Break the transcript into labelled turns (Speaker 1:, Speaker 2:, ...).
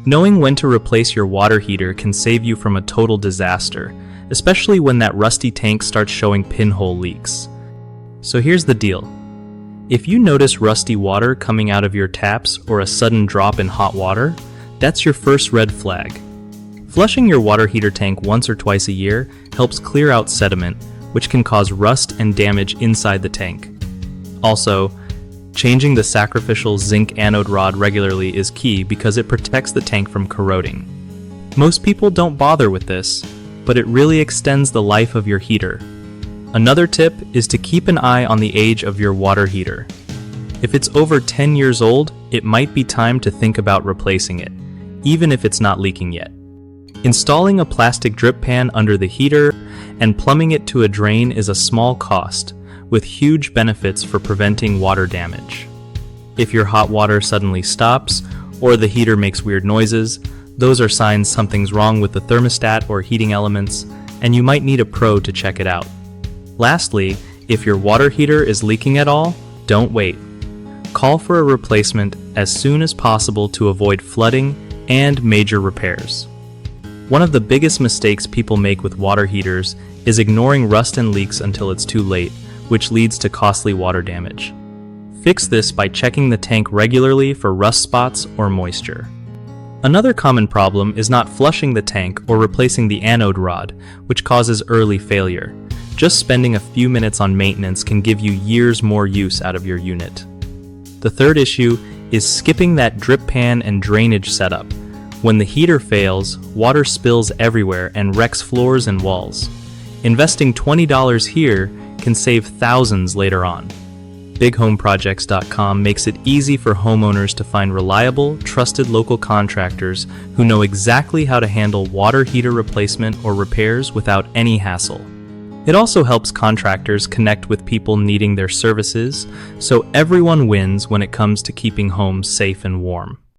Speaker 1: Knowing when to replace your water heater can save you from a total disaster, especially when that rusty tank starts showing pinhole leaks. So here's the deal. If you notice rusty water coming out of your taps or a sudden drop in hot water, that's your first red flag. Flushing your water heater tank once or twice a year helps clear out sediment, which can cause rust and damage inside the tank. Also, changing the sacrificial zinc anode rod regularly is key because it protects the tank from corroding. Most people don't bother with this, but it really extends the life of your heater. Another tip is to keep an eye on the age of your water heater. If it's over 10 years old, it might be time to think about replacing it, even if it's not leaking yet. Installing a plastic drip pan under the heater and plumbing it to a drain is a small cost, with huge benefits for preventing water damage. If your hot water suddenly stops, or the heater makes weird noises, those are signs something's wrong with the thermostat or heating elements, and you might need a pro to check it out. Lastly, if your water heater is leaking at all, don't wait. Call for a replacement as soon as possible to avoid flooding and major repairs. One of the biggest mistakes people make with water heaters is ignoring rust and leaks until it's too late, which leads to costly water damage. Fix this by checking the tank regularly for rust spots or moisture. Another common problem is not flushing the tank or replacing the anode rod, which causes early failure. Just spending a few minutes on maintenance can give you years more use out of your unit. The third issue is skipping that drip pan and drainage setup. When the heater fails, water spills everywhere and wrecks floors and walls. Investing $20 here can save thousands later on. BigHomeProjects.com makes it easy for homeowners to find reliable, trusted local contractors who know exactly how to handle water heater replacement or repairs without any hassle. It also helps contractors connect with people needing their services, so everyone wins when it comes to keeping homes safe and warm.